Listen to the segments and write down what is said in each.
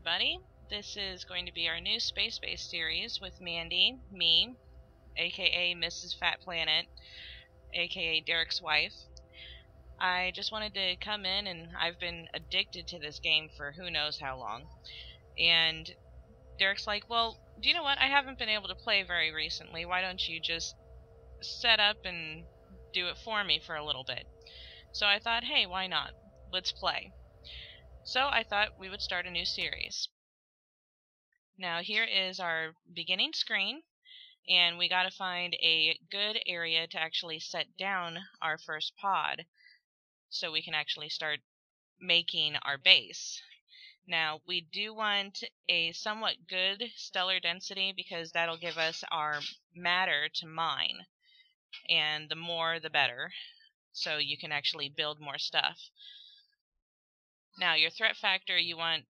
everybody. This is going to be our new Spacebase series with Mandy, me, aka Mrs. Fat Planet, aka Derek's wife. I just wanted to come in, and I've been addicted to this game for who knows how long. And Derek's like, well, do you know what? I haven't been able to play very recently. Why don't you just set up and do it for me for a little bit? So I thought, hey, why not? Let's play. So I thought we would start a new series. Now here is our beginning screen, and we got to find a good area to actually set down our first pod so we can actually start making our base. Now we do want a somewhat good stellar density because that'll give us our matter to mine, and the more the better, so you can actually build more stuff. Now your threat factor you want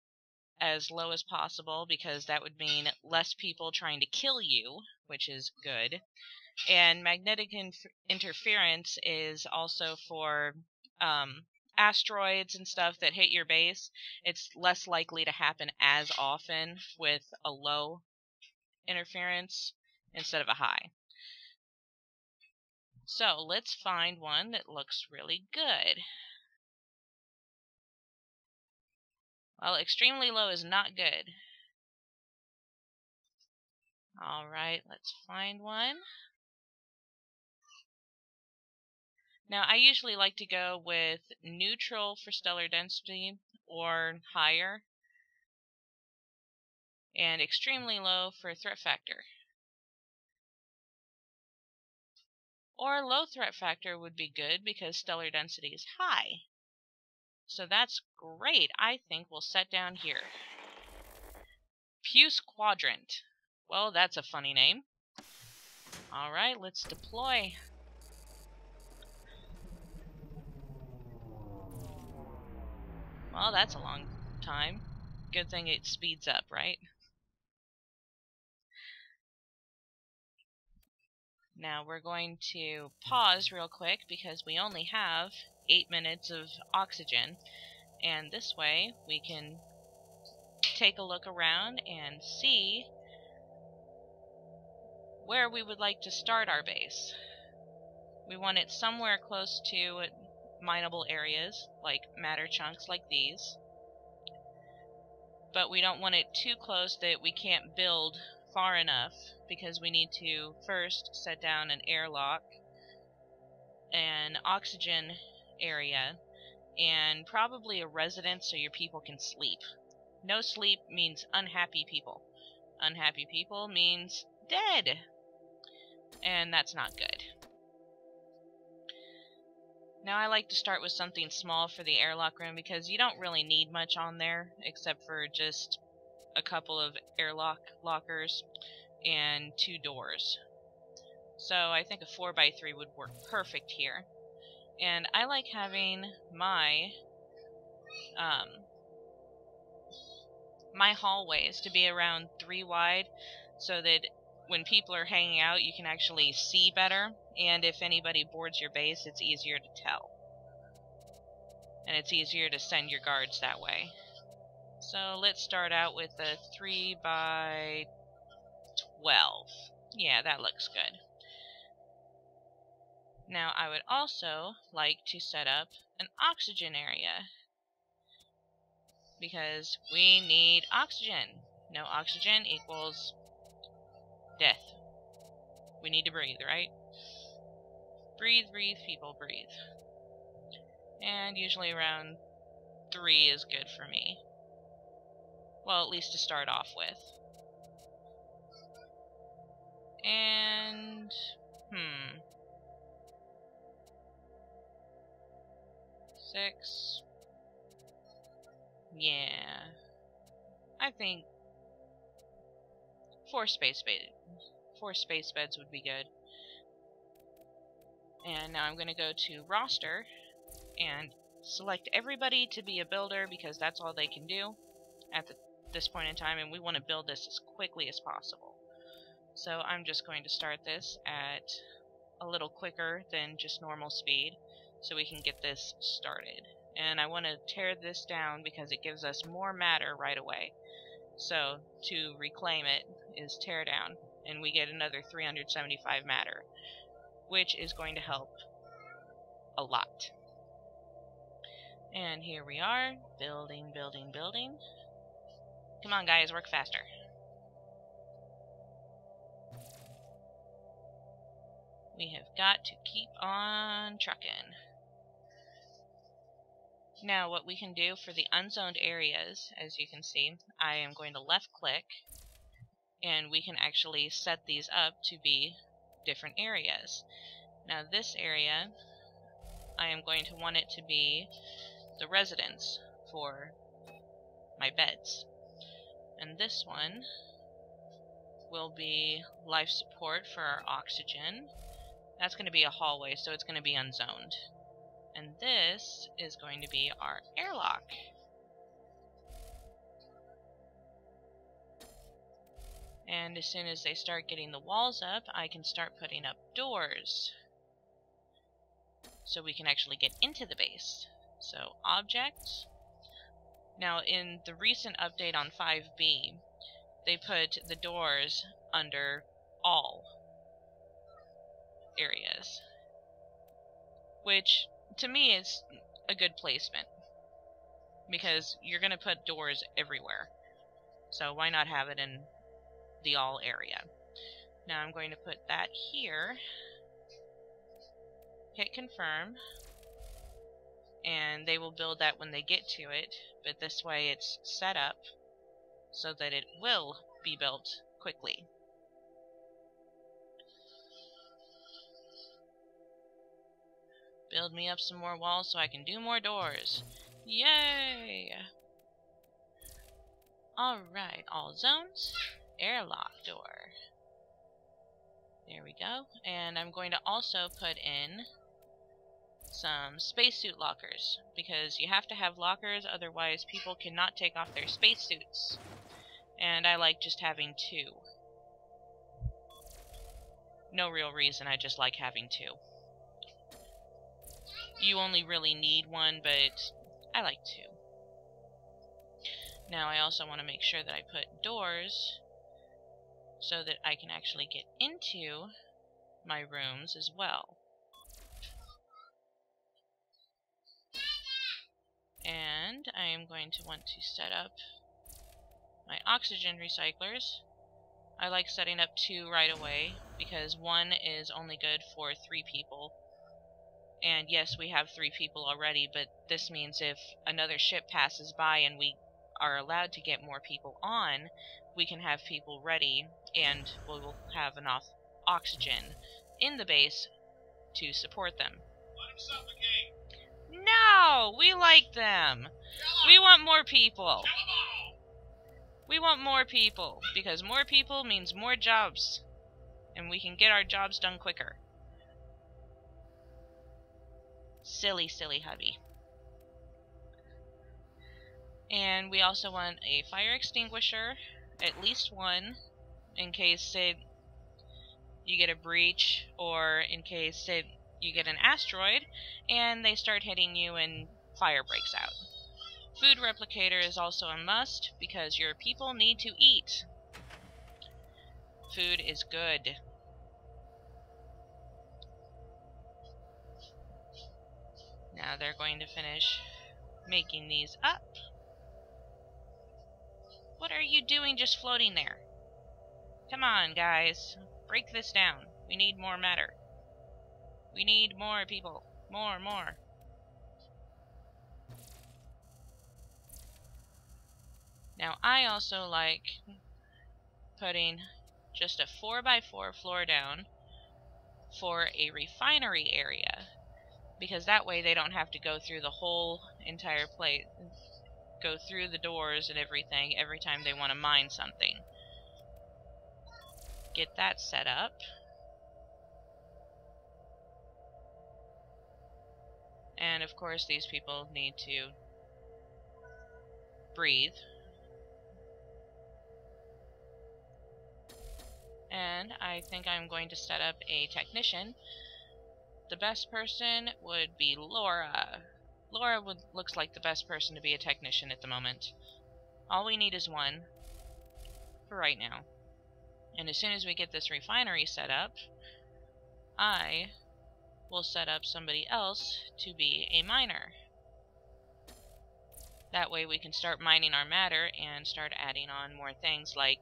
as low as possible because that would mean less people trying to kill you, which is good. And magnetic interference is also for asteroids and stuff that hit your base. It's less likely to happen as often with a low interference instead of a high. So let's find one that looks really good. Well, extremely low is not good. Alright, let's find one. Now, I usually like to go with neutral for stellar density or higher, and extremely low for threat factor. Or low threat factor would be good because stellar density is high. So that's great. I think we'll set down here. Puce Quadrant. Well, that's a funny name. Alright, let's deploy. Well, that's a long time. Good thing it speeds up, right? Now we're going to pause real quick because we only have 8 minutes of oxygen, and this way we can take a look around and see where we would like to start our base. We want it somewhere close to mineable areas, like matter chunks like these, but we don't want it too close that we can't build far enough, because we need to first set down an airlock, an oxygen area, and probably a residence so your people can sleep. No sleep means unhappy people. Unhappy people means dead, and that's not good. Now I like to start with something small for the airlock room because you don't really need much on there except for just a couple of airlock lockers and 2 doors. So I think a 4x3 would work perfect here. And I like having my my hallways to be around 3 wide so that when people are hanging out you can actually see better, and if anybody boards your base it's easier to tell. And it's easier to send your guards that way. So let's start out with a 3x12. Yeah, that looks good. Now I would also like to set up an oxygen area, because we need oxygen. No oxygen equals death. We need to breathe, right? Breathe, breathe, people, breathe. And usually around 3 is good for me. Well, at least to start off with. And... 6... Yeah... I think 4 space beds would be good. And now I'm going to go to roster and select everybody to be a builder because that's all they can do at this point in time, and we want to build this as quickly as possible. So I'm just going to start this at a little quicker than just normal speed so we can get this started. And I want to tear this down because it gives us more matter right away. So to reclaim it is tear down, and we get another 375 matter, which is going to help a lot. And here we are, building, building, building. Come on guys, work faster. We have got to keep on trucking. Now what we can do for the unzoned areas, as you can see, I am going to left click, and we can actually set these up to be different areas. Now this area, I am going to want it to be the residence for my beds. And this one will be life support for our oxygen. That's going to be a hallway, so it's going to be unzoned. And this is going to be our airlock. And as soon as they start getting the walls up, I can start putting up doors, so we can actually get into the base. So, objects. Now, in the recent update on 5B, they put the doors under all areas, which to me is a good placement, because you're going to put doors everywhere. So why not have it in the all area? Now I'm going to put that here, hit confirm, and they will build that when they get to it, but this way it's set up so that it will be built quickly. Build me up some more walls so I can do more doors. Yay! Alright, all zones, airlock door. There we go. And I'm going to also put in some spacesuit lockers, because you have to have lockers, otherwise people cannot take off their spacesuits. And I like just having 2. No real reason, I just like having 2. You only really need 1, but I like 2. Now I also want to make sure that I put doors so that I can actually get into my rooms as well. And I am going to want to set up my oxygen recyclers. I like setting up 2 right away, because 1 is only good for 3 people. And yes, we have 3 people already, but this means if another ship passes by and we are allowed to get more people on, we can have people ready, and we will have enough oxygen in the base to support them. Let him suffocate. No! We like them! We want more people! We want more people, because more people means more jobs, and we can get our jobs done quicker. Silly, silly hubby. And we also want a fire extinguisher, at least 1, in case, say, you get a breach, or in case, say, you get an asteroid, and they start hitting you and fire breaks out. Food replicator is also a must, because your people need to eat. Food is good. Now they're going to finish making these up. What are you doing just floating there? Come on, guys. Break this down. We need more matter. We need more people. More. Now, I also like putting just a 4x4 floor down for a refinery area, because that way they don't have to go through the whole entire place, go through the doors and everything every time they want to mine something. Get that set up. And of course these people need to breathe. And I think I'm going to set up a technician. The best person would be Laura. Laura looks like the best person to be a technician at the moment. All we need is 1. for right now. And as soon as we get this refinery set up, I will set up somebody else to be a miner. That way we can start mining our matter and start adding on more things like,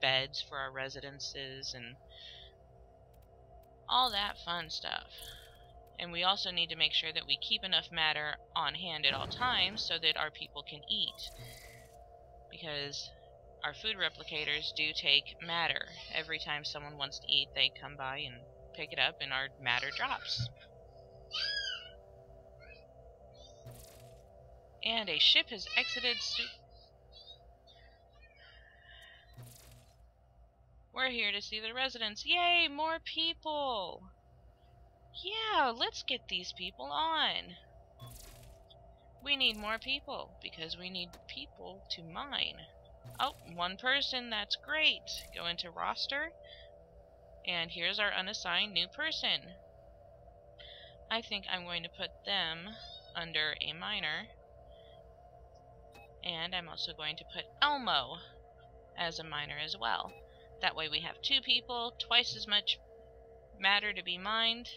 beds for our residences and all that fun stuff. And we also need to make sure that we keep enough matter on hand at all times so that our people can eat. Because our food replicators do take matter. Every time someone wants to eat, they come by and pick it up and our matter drops. And a ship has exited. We're here to see the residents. Yay, more people! Yeah, let's get these people on. We need more people, because we need people to mine. Oh, one person, that's great. Go into roster, and here's our unassigned new person. I think I'm going to put them under a miner. And I'm also going to put Elmo as a miner as well. That way we have 2 people, twice as much matter to be mined.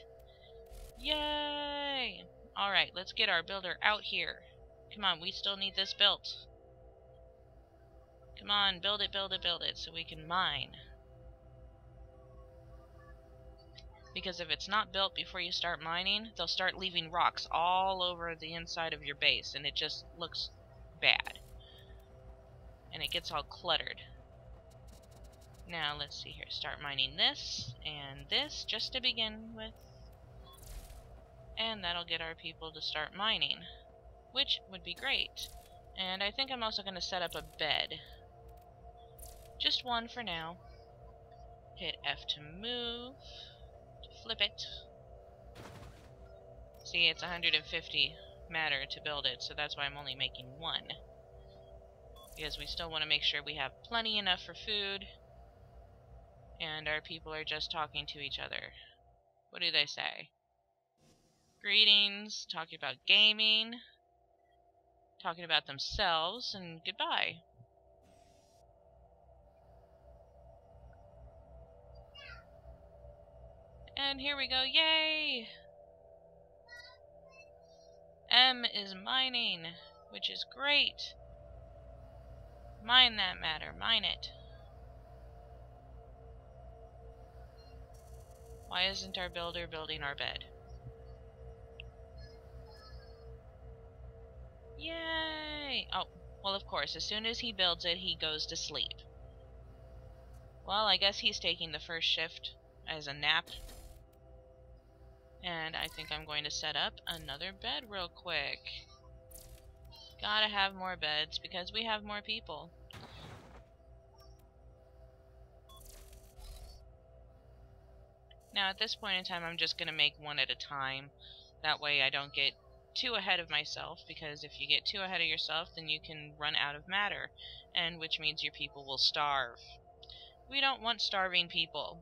Yay! Alright, let's get our builder out here. Come on, we still need this built. Come on, build it, build it, build it, so we can mine. Because if it's not built before you start mining, they'll start leaving rocks all over the inside of your base, and it just looks bad. And it gets all cluttered. Now, let's see here. Start mining this and this just to begin with. And that'll get our people to start mining, which would be great. And I think I'm also going to set up a bed. Just one for now. Hit F to move. To flip it. See, it's 150 matter to build it, so that's why I'm only making 1. Because we still want to make sure we have plenty enough for food. And our people are just talking to each other. What do they say? Greetings, talking about gaming, talking about themselves, and goodbye. And here we go, yay! M is mining, which is great. Mine that matter, mine it. Why isn't our builder building our bed? Yay! Oh, well of course, as soon as he builds it, he goes to sleep. Well, I guess he's taking the first shift as a nap. And I think I'm going to set up another bed real quick. Gotta have more beds because we have more people. Now at this point in time I'm just going to make one at a time. That way I don't get too ahead of myself, because if you get too ahead of yourself then you can run out of matter, and which means your people will starve. We don't want starving people.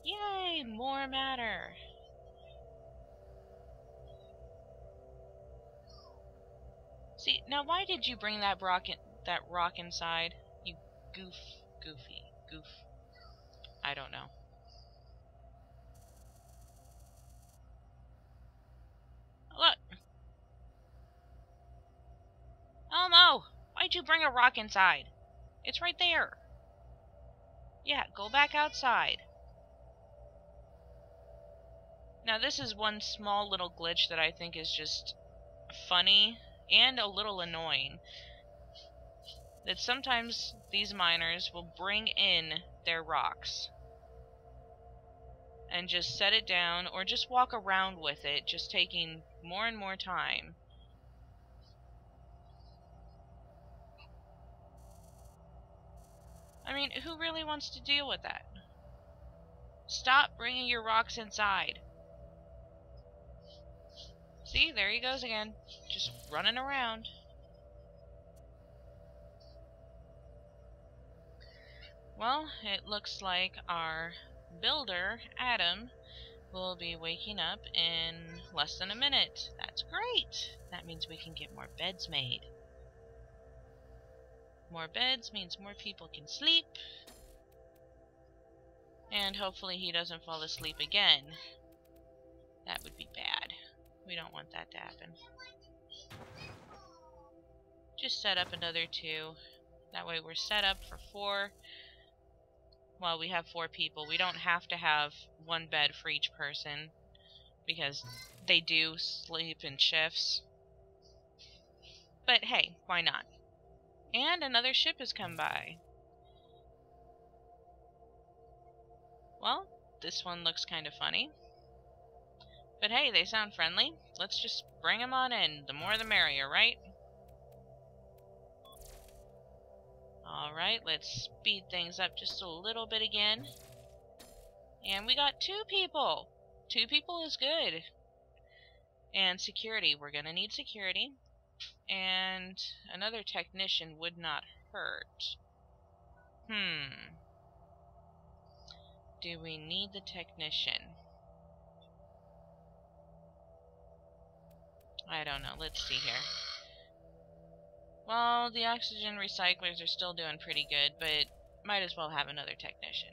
Yay! More matter! See, now why did you bring that rock inside? You goof. I don't know. Look! Elmo! Why'd you bring a rock inside? It's right there. Yeah, go back outside. Now this is one small little glitch that I think is just funny and a little annoying. That sometimes these miners will bring in their rocks and just set it down, or just walk around with it, just taking more and more time. I mean, who really wants to deal with that? Stop bringing your rocks inside. See, there he goes again, just running around. Well, it looks like our builder, Adam, will be waking up in less than a minute. That's great. That means we can get more beds made. More beds means more people can sleep. And hopefully he doesn't fall asleep again. That would be bad. We don't want that to happen. Just set up another 2. That way we're set up for 4. Well, we have 4 people. We don't have to have 1 bed for each person, because they do sleep in shifts. But hey, why not? And another ship has come by. Well, this one looks kind of funny. But hey, they sound friendly. Let's just bring them on in. The more the merrier, right? Alright, let's speed things up just a little bit again. And we got 2 people! 2 people is good. And security. We're gonna need security. And another technician would not hurt. Do we need the technician? I don't know. Let's see here. Well, the oxygen recyclers are still doing pretty good, but might as well have another technician.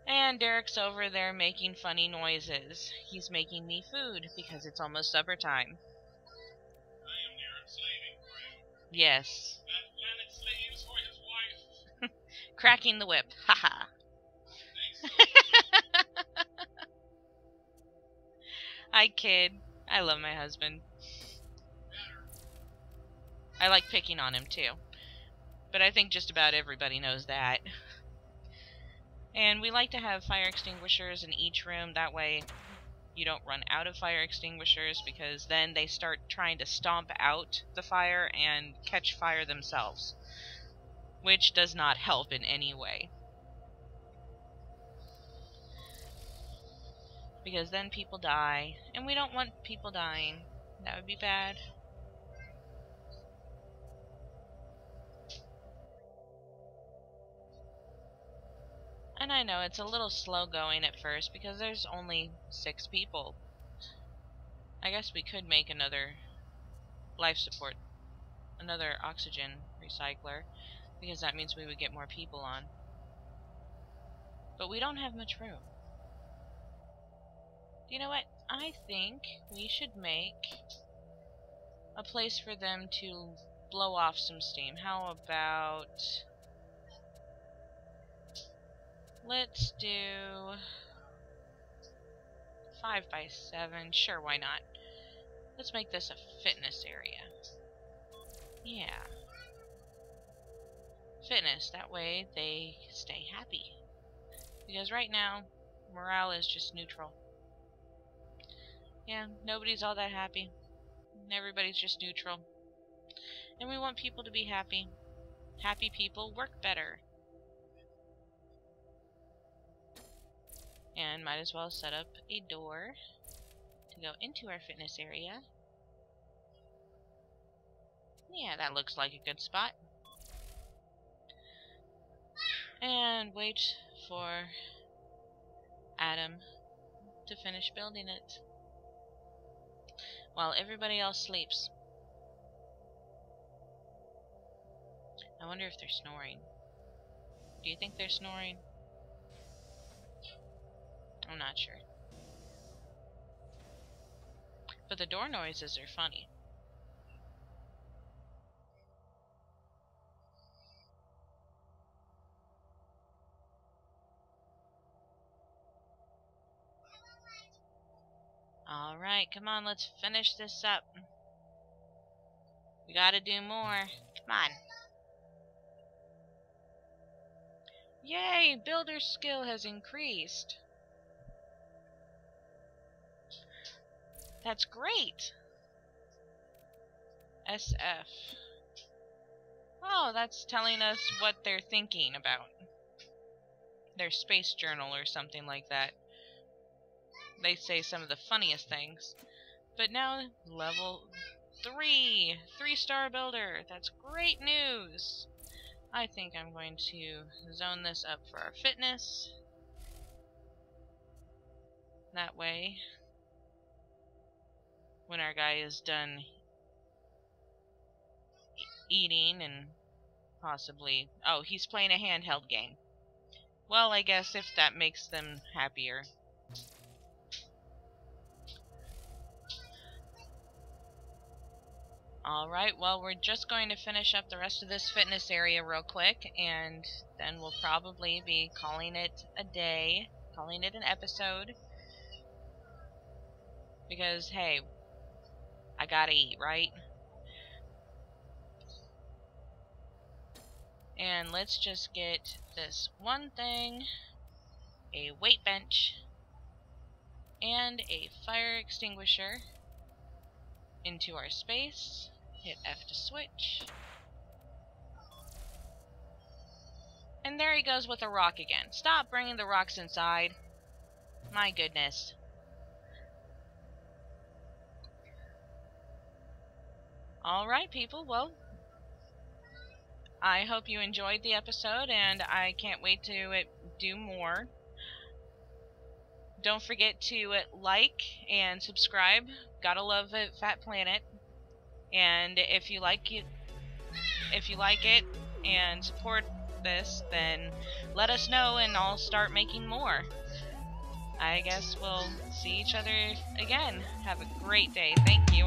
And Derek's over there making funny noises. He's making me food because it's almost supper time. I am Derek slaving for him. Yes. That planet slaves for his wife. Cracking the whip. Haha. I kid. I love my husband. I like picking on him too. But I think just about everybody knows that. And we like to have fire extinguishers in each room. That way you don't run out of fire extinguishers, because then they start trying to stomp out the fire and catch fire themselves, which does not help in any way. Because then people die, and we don't want people dying. That would be bad. And I know it's a little slow going at first because there's only 6 people. I guess we could make another life support, another oxygen recycler, because that means we would get more people on. But we don't have much room. You know what? I think we should make a place for them to blow off some steam. How about... let's do 5 by 7. Sure, why not? Let's make this a fitness area. Yeah. Fitness. That way they stay happy. Because right now, morale is just neutral. Yeah, nobody's all that happy. Everybody's just neutral. And we want people to be happy. Happy people work better. And might as well set up a door to go into our fitness area. Yeah, that looks like a good spot. And wait for Adam to finish building it while everybody else sleeps. I wonder if they're snoring. Do you think they're snoring? I'm not sure. But the door noises are funny. Alright, come on, let's finish this up. We gotta do more. Come on. Yay! Builder skill has increased. That's great! SF. Oh, that's telling us what they're thinking about. Their space journal or something like that. They say some of the funniest things. But now, level 3! 3-star builder! That's great news! I think I'm going to zone this up for our fitness. That way, when our guy is done eating and possibly... Oh, he's playing a handheld game. Well, I guess if that makes them happier. Alright, well, we're just going to finish up the rest of this fitness area real quick, and then we'll probably be calling it a day, calling it an episode. Because, hey, I gotta eat, right? And let's just get this one thing, a weight bench, and a fire extinguisher into our space. Hit F to switch. And there he goes with a rock again. Stop bringing the rocks inside. My goodness. Alright, people, well, I hope you enjoyed the episode, and I can't wait to do more. Don't forget to like and subscribe. Gotta love it, Fat Planet. And if you like it, and support this, then let us know, and I'll start making more. I guess we'll see each other again. Have a great day. Thank you.